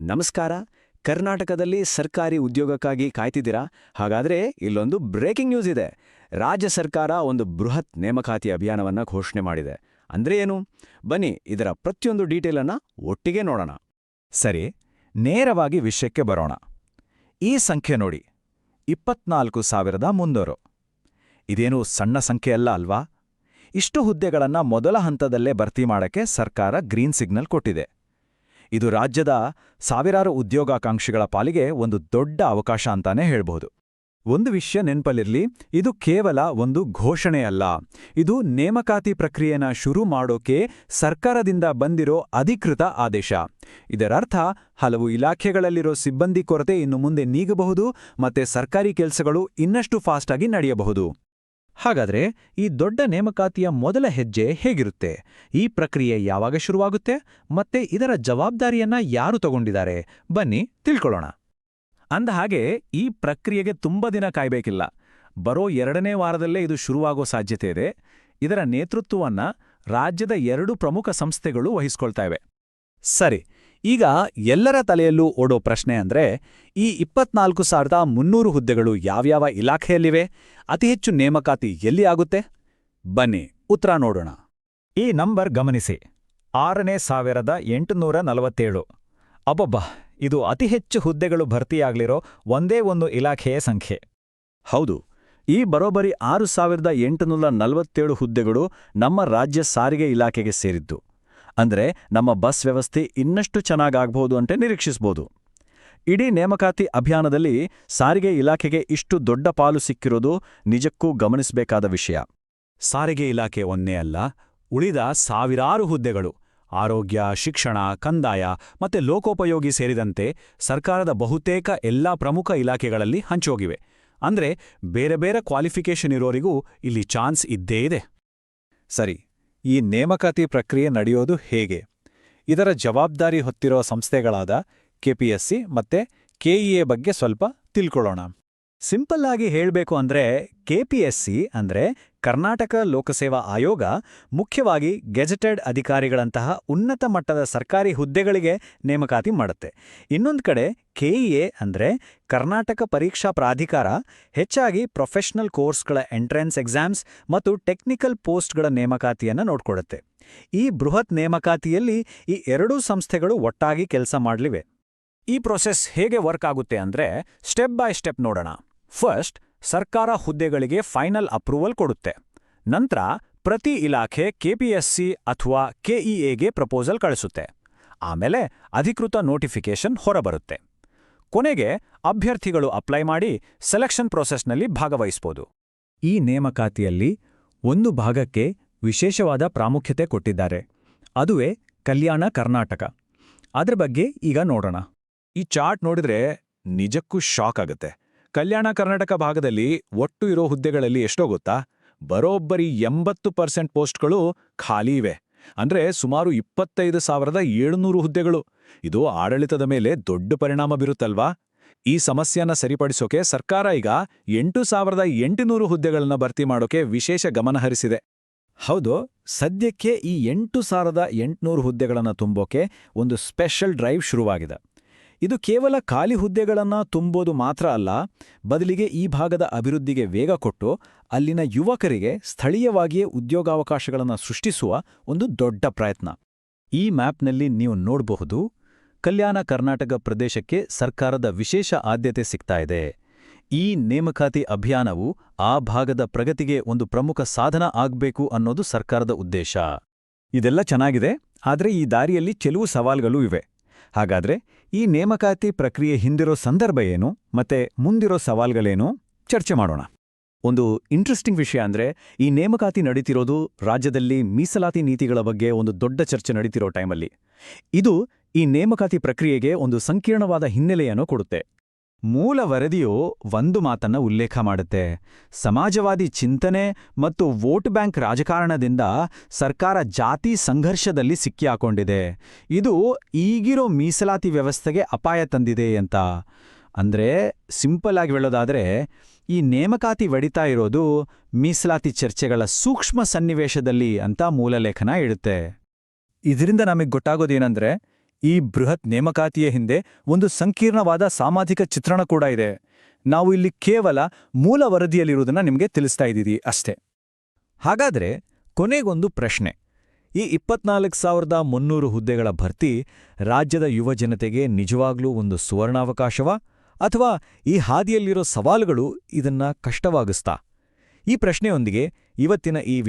ನಮಸ್ಕಾರ. ಕರ್ನಾಟಕದಲ್ಲಿ ಸರ್ಕಾರಿ ಉದ್ಯೋಗಕ್ಕಾಗಿ ಕಾಯ್ತಿದ್ದೀರಾ? ಹಾಗಾದ್ರೆ ಇಲ್ಲೊಂದು ಬ್ರೇಕಿಂಗ್ ನ್ಯೂಸ್ ಇದೆ. ರಾಜ್ಯ ಸರ್ಕಾರ ಒಂದು ಬೃಹತ್ ನೇಮಕಾತಿ ಅಭಿಯಾನವನ್ನ ಘೋಷಣೆ ಮಾಡಿದೆ. ಅಂದ್ರೆ ಏನು? ಬನ್ನಿ ಇದರ ಪ್ರತಿಯೊಂದು ಡೀಟೇಲನ್ನ ಒಟ್ಟಿಗೆ ನೋಡೋಣ. ಸರಿ, ನೇರವಾಗಿ ವಿಷಯಕ್ಕೆ ಬರೋಣ. ಈ ಸಂಖ್ಯೆ ನೋಡಿ, 24,300. ಇದೇನು ಸಣ್ಣ ಸಂಖ್ಯೆಯಲ್ಲ ಅಲ್ವಾ? ಇಷ್ಟು ಹುದ್ದೆಗಳನ್ನ ಮೊದಲ ಹಂತದಲ್ಲೇ ಭರ್ತಿ ಮಾಡಕ್ಕೆ ಸರ್ಕಾರ ಗ್ರೀನ್ ಸಿಗ್ನಲ್ ಕೊಟ್ಟಿದೆ. ಇದು ರಾಜ್ಯದ ಸಾವಿರಾರು ಉದ್ಯೋಗಾಕಾಂಕ್ಷಿಗಳ ಪಾಲಿಗೆ ಒಂದು ದೊಡ್ಡ ಅವಕಾಶ ಅಂತಾನೆ ಹೇಳ್ಬಹುದು. ಒಂದು ವಿಷಯ ನೆನ್ಪಲ್ಲಿರ್ಲಿ, ಇದು ಕೇವಲ ಒಂದು ಘೋಷಣೆಯಲ್ಲ. ಇದು ನೇಮಕಾತಿ ಪ್ರಕ್ರಿಯೆನ ಶುರು ಮಾಡೋಕೆ ಸರ್ಕಾರದಿಂದ ಬಂದಿರೋ ಅಧಿಕೃತ ಆದೇಶ. ಇದರರ್ಥ ಹಲವು ಇಲಾಖೆಗಳಲ್ಲಿರೋ ಸಿಬ್ಬಂದಿ ಕೊರತೆ ಇನ್ನು ಮುಂದೆ ನೀಗಬಹುದು ಮತ್ತೆ ಸರ್ಕಾರಿ ಕೆಲಸಗಳು ಇನ್ನಷ್ಟು ಫಾಸ್ಟಾಗಿ ನಡೆಯಬಹುದು. ಹಾಗಾದ್ರೆ ಈ ದೊಡ್ಡ ನೇಮಕಾತಿಯ ಮೊದಲ ಹೆಜ್ಜೆ ಹೇಗಿರುತ್ತೆ? ಈ ಪ್ರಕ್ರಿಯೆ ಯಾವಾಗ ಶುರುವಾಗುತ್ತೆ? ಮತ್ತೆ ಇದರ ಜವಾಬ್ದಾರಿಯನ್ನ ಯಾರು ತಗೊಂಡಿದ್ದಾರೆ? ಬನ್ನಿ ತಿಳ್ಕೊಳ್ಳೋಣ. ಅಂದಹಾಗೆ ಈ ಪ್ರಕ್ರಿಯೆಗೆ ತುಂಬ ದಿನ ಕಾಯ್ಬೇಕಿಲ್ಲ. ಬರೋ 2ನೇ ವಾರದಲ್ಲೇ ಇದು ಶುರುವಾಗೋ ಸಾಧ್ಯತೆ ಇದೆ. ಇದರ ನೇತೃತ್ವವನ್ನ ರಾಜ್ಯದ 2 ಪ್ರಮುಖ ಸಂಸ್ಥೆಗಳು ವಹಿಸ್ಕೊಳ್ತಾ ಇವೆ. ಸರಿ, ಈಗ ಎಲ್ಲರ ತಲೆಯಲ್ಲೂ ಓಡೋ ಪ್ರಶ್ನೆ ಅಂದ್ರೆ, ಈ 24,300 ಹುದ್ದೆಗಳು ಯಾವ್ಯಾವ ಇಲಾಖೆಯಲ್ಲಿವೆ? ಅತಿ ಹೆಚ್ಚು ನೇಮಕಾತಿ ಎಲ್ಲಿ ಆಗುತ್ತೆ? ಬನ್ನಿ ಉತ್ತರ ನೋಡೋಣ. ಈ ನಂಬರ್ ಗಮನಿಸಿ, 6,847. ಅಬ್ಬಬ್ಬಾ, ಇದು ಅತಿ ಹೆಚ್ಚು ಹುದ್ದೆಗಳು ಭರ್ತಿಯಾಗ್ಲಿರೋ ಒಂದೇ ಒಂದು ಇಲಾಖೆಯ ಸಂಖ್ಯೆ. ಹೌದು, ಈ ಬರೋಬ್ಬರಿ 6,847 ಹುದ್ದೆಗಳು ನಮ್ಮ ರಾಜ್ಯ ಸಾರಿಗೆ ಇಲಾಖೆಗೆ ಸೇರಿದ್ದು. ಅಂದ್ರೆ ನಮ್ಮ ಬಸ್ ವ್ಯವಸ್ಥೆ ಇನ್ನಷ್ಟು ಚೆನ್ನಾಗಾಗಬಹುದು ಅಂತ ನಿರೀಕ್ಷಿಸಬಹುದು. ಇಡೀ ನೇಮಕಾತಿ ಅಭಿಯಾನದಲ್ಲಿ ಸಾರಿಗೆ ಇಲಾಖೆಗೆ ಇಷ್ಟು ದೊಡ್ಡ ಪಾಲು ಸಿಕ್ಕಿರೋದು ನಿಜಕ್ಕೂ ಗಮನಿಸಬೇಕಾದ ವಿಷಯ. ಸಾರಿಗೆ ಇಲಾಖೆ ಒಂದೇ ಅಲ್ಲ, ಉಳಿದ ಸಾವಿರಾರು ಹುದ್ದೆಗಳು ಆರೋಗ್ಯ, ಶಿಕ್ಷಣ, ಕಂದಾಯ ಮತ್ತೆ ಲೋಕೋಪಯೋಗಿ ಸೇರಿದಂತೆ ಸರ್ಕಾರದ ಬಹುತೇಕ ಎಲ್ಲಾ ಪ್ರಮುಖ ಇಲಾಖೆಗಳಲ್ಲಿ ಹಂಚೋಗಿವೆ. ಅಂದ್ರೆ ಬೇರೆ ಬೇರೆ ಕ್ವಾಲಿಫಿಕೇಷನ್ ಇರೋರಿಗೂ ಇಲ್ಲಿ ಚಾನ್ಸ್ ಇದ್ದೇ ಇದೆ. ಸರಿ, ಈ ನೇಮಕಾತಿ ಪ್ರಕ್ರಿಯೆ ನಡೆಯೋದು ಹೇಗೆ? ಇದರ ಜವಾಬ್ದಾರಿ ಹೊತ್ತಿರೋ ಸಂಸ್ಥೆಗಳಾದ ಕೆಪಿಎಸ್ಸಿ ಮತ್ತೆ ಕೆಇಎ ಬಗ್ಗೆ ಸ್ವಲ್ಪ ತಿಳ್ಕೊಳ್ಳೋಣ. ಸಿಂಪಲ್ ಆಗಿ ಹೇಳಬೇಕು ಅಂದ್ರೆ, ಕೆಪಿಎಸ್ಸಿ ಅಂದ್ರೆ ಕರ್ನಾಟಕ ಲೋಕಸೇವಾ ಆಯೋಗ ಮುಖ್ಯವಾಗಿ ಗೆಜೆಟೆಡ್ ಅಧಿಕಾರಿಗಳಂತಹ ಉನ್ನತ ಮಟ್ಟದ ಸರ್ಕಾರಿ ಹುದ್ದೆಗಳಿಗೆ ನೇಮಕಾತಿ ಮಾಡುತ್ತೆ. ಇನ್ನೊಂದು ಕಡೆ ಕೆಇಎ ಅಂದ್ರೆ ಕರ್ನಾಟಕ ಪರೀಕ್ಷಾ ಪ್ರಾಧಿಕಾರ ಹೆಚ್ಚಾಗಿ ಪ್ರೊಫೆಷನಲ್ ಕೋರ್ಸ್ಗಳ ಎಂಟ್ರೆನ್ಸ್ ಎಕ್ಸಾಮ್ಸ್ ಮತ್ತು ಟೆಕ್ನಿಕಲ್ ಪೋಸ್ಟ್ಗಳ ನೇಮಕಾತಿಯನ್ನು ನೋಡ್ಕೊಡುತ್ತೆ. ಈ ಬೃಹತ್ ನೇಮಕಾತಿಯಲ್ಲಿ ಈ ಎರಡೂ ಸಂಸ್ಥೆಗಳು ಒಟ್ಟಾಗಿ ಕೆಲಸ ಮಾಡಲಿವೆ. ಈ ಪ್ರೊಸೆಸ್ ಹೇಗೆ ವರ್ಕ್ ಆಗುತ್ತೆ ಅಂದ್ರೆ, ಸ್ಟೆಪ್ ಬೈ ಸ್ಟೆಪ್ ನೋಡೋಣ. ಫಸ್ಟ್, ಸರ್ಕಾರ ಹುದ್ದೆಗಳಿಗೆ ಫೈನಲ್ ಅಪ್ರೂವಲ್ ಕೊಡುತ್ತೆ. ನಂತರ ಪ್ರತಿ ಇಲಾಖೆ ಕೆಪಿಎಸ್ಸಿ ಅಥವಾ ಕೆಇಎಗೆ ಪ್ರಪೋಸಲ್ ಕಳಿಸುತ್ತೆ. ಆಮೇಲೆ ಅಧಿಕೃತ ನೋಟಿಫಿಕೇಶನ್ ಹೊರಬರುತ್ತೆ. ಕೊನೆಗೆ ಅಭ್ಯರ್ಥಿಗಳು ಅಪ್ಲೈ ಮಾಡಿ ಸೆಲೆಕ್ಷನ್ ಪ್ರೊಸೆಸ್ನಲ್ಲಿ ಭಾಗವಹಿಸಬಹುದು. ಈ ನೇಮಕಾತಿಯಲ್ಲಿ ಒಂದು ಭಾಗಕ್ಕೆ ವಿಶೇಷವಾದ ಪ್ರಾಮುಖ್ಯತೆ ಕೊಟ್ಟಿದ್ದಾರೆ. ಅದುವೇ ಕಲ್ಯಾಣ ಕರ್ನಾಟಕ. ಅದ್ರ ಬಗ್ಗೆ ಈಗ ನೋಡೋಣ. ಈ ಚಾರ್ಟ್ ನೋಡಿದ್ರೆ ನಿಜಕ್ಕೂ ಶಾಕ್ ಆಗುತ್ತೆ. ಕಲ್ಯಾಣ ಕರ್ನಾಟಕ ಭಾಗದಲ್ಲಿ ಒಟ್ಟು ಇರೋ ಹುದ್ದೆಗಳಲ್ಲಿ ಎಷ್ಟೋ ಗೊತ್ತಾ? ಬರೋಬ್ಬರಿ 80% ಪೋಸ್ಟ್ಗಳು ಖಾಲಿ ಇವೆ. ಅಂದ್ರೆ ಸುಮಾರು 25,700 ಹುದ್ದೆಗಳು. ಇದು ಆಡಳಿತದ ಮೇಲೆ ದೊಡ್ಡ ಪರಿಣಾಮ ಬೀರುತ್ತಲ್ವಾ? ಈ ಸಮಸ್ಯೆಯನ್ನ ಸರಿಪಡಿಸೋಕೆ ಸರ್ಕಾರ ಈಗ 8,800 ಹುದ್ದೆಗಳನ್ನ ಭರ್ತಿ ಮಾಡೋಕೆ ವಿಶೇಷ ಗಮನ ಹರಿಸಿದೆ. ಹೌದು, ಸದ್ಯಕ್ಕೆ ಈ 8,800 ಹುದ್ದೆಗಳನ್ನು ತುಂಬೋಕೆ ಒಂದು ಸ್ಪೆಷಲ್ ಡ್ರೈವ್ ಶುರುವಾಗಿದೆ. ಇದು ಕೇವಲ ಖಾಲಿ ಹುದ್ದೆಗಳನ್ನು ತುಂಬೋದು ಮಾತ್ರ ಅಲ್ಲ, ಬದಲಿಗೆ ಈ ಭಾಗದ ಅಭಿವೃದ್ಧಿಗೆ ವೇಗ ಕೊಟ್ಟು ಅಲ್ಲಿನ ಯುವಕರಿಗೆ ಸ್ಥಳೀಯವಾಗಿಯೇ ಉದ್ಯೋಗಾವಕಾಶಗಳನ್ನು ಸೃಷ್ಟಿಸುವ ಒಂದು ದೊಡ್ಡ ಪ್ರಯತ್ನ. ಈ ಮ್ಯಾಪ್ನಲ್ಲಿ ನೀವು ನೋಡಬಹುದು, ಕಲ್ಯಾಣ ಕರ್ನಾಟಕ ಪ್ರದೇಶಕ್ಕೆ ಸರ್ಕಾರದ ವಿಶೇಷ ಆದ್ಯತೆ ಸಿಗ್ತಾ ಇದೆ. ಈ ನೇಮಕಾತಿ ಅಭಿಯಾನವು ಆ ಭಾಗದ ಪ್ರಗತಿಗೆ ಒಂದು ಪ್ರಮುಖ ಸಾಧನ ಆಗ್ಬೇಕು ಅನ್ನೋದು ಸರ್ಕಾರದ ಉದ್ದೇಶ. ಇದೆಲ್ಲ ಚೆನ್ನಾಗಿದೆ, ಆದ್ರೆ ಈ ದಾರಿಯಲ್ಲಿ ಕೆಲವು ಸವಾಲ್ಗಳೂ ಇವೆ. ಹಾಗಾದ್ರೆ ಈ ನೇಮಕಾತಿ ಪ್ರಕ್ರಿಯೆ ಹಿಂದಿರೋ ಸಂದರ್ಭ ಏನು ಮತ್ತೆ ಮುಂದಿರೋ ಸವಾಲ್ಗಳೇನು ಚರ್ಚೆ ಮಾಡೋಣ. ಒಂದು ಇಂಟ್ರೆಸ್ಟಿಂಗ್ ವಿಷಯ ಅಂದ್ರೆ, ಈ ನೇಮಕಾತಿ ನಡೀತಿರೋದು ರಾಜ್ಯದಲ್ಲಿ ಮೀಸಲಾತಿ ನೀತಿಗಳ ಬಗ್ಗೆ ಒಂದು ದೊಡ್ಡ ಚರ್ಚೆ ನಡೀತಿರೋ ಟೈಮಲ್ಲಿ. ಇದು ಈ ನೇಮಕಾತಿ ಪ್ರಕ್ರಿಯೆಗೆ ಒಂದು ಸಂಕೀರ್ಣವಾದ ಹಿನ್ನೆಲೆಯನ್ನು ಕೊಡುತ್ತೆ. ಮೂಲ ವರದಿಯು ಒಂದು ಮಾತನ್ನ ಉಲ್ಲೇಖ ಮಾಡುತ್ತೆ: ಸಮಾಜವಾದಿ ಚಿಂತನೆ ಮತ್ತು ವೋಟ್ ಬ್ಯಾಂಕ್ ರಾಜಕಾರಣದಿಂದ ಸರ್ಕಾರ ಜಾತಿ ಸಂಘರ್ಷದಲ್ಲಿ ಸಿಕ್ಕಿಹಾಕೊಂಡಿದೆ. ಇದು ಈಗಿರೋ ಮೀಸಲಾತಿ ವ್ಯವಸ್ಥೆಗೆ ಅಪಾಯ ತಂದಿದೆ ಅಂತ. ಅಂದ್ರೆ ಸಿಂಪಲ್ ಆಗಿ ಹೇಳೋದಾದ್ರೆ, ಈ ನೇಮಕಾತಿ ವಡಿತಾ ಇರೋದು ಮೀಸಲಾತಿ ಚರ್ಚೆಗಳ ಸೂಕ್ಷ್ಮ ಸನ್ನಿವೇಶದಲ್ಲಿ ಅಂತ ಮೂಲಲೇಖನ ಇಡುತ್ತೆ. ಇದರಿಂದ ನಮಗೆ ಗೊತ್ತಾಗೋದೇನೆಂದ್ರೆ, ಈ ಬೃಹತ್ ನೇಮಕಾತಿಯ ಹಿಂದೆ ಒಂದು ಸಂಕೀರ್ಣವಾದ ಸಾಮಾಜಿಕ ಚಿತ್ರಣ ಕೂಡ ಇದೆ. ನಾವು ಇಲ್ಲಿ ಕೇವಲ ಮೂಲ ವರದಿಯಲ್ಲಿರುವುದನ್ನು ನಿಮಗೆ ತಿಳಿಸ್ತಾ ಇದ್ದೀರಿ ಅಷ್ಟೇ. ಹಾಗಾದ್ರೆ ಕೊನೆಗೊಂದು ಪ್ರಶ್ನೆ. ಈ 24,300 ಹುದ್ದೆಗಳ ಭರ್ತಿ ರಾಜ್ಯದ ಯುವಜನತೆಗೆ ನಿಜವಾಗ್ಲೂ ಒಂದು ಸುವರ್ಣಾವಕಾಶವಾ? ಅಥವಾ ಈ ಹಾದಿಯಲ್ಲಿರೋ ಸವಾಲುಗಳು ಇದನ್ನ ಕಷ್ಟವಾಗಿಸ್ತಾ? ಈ ಪ್ರಶ್ನೆಯೊಂದಿಗೆ ಇವತ್ತಿನ ಈ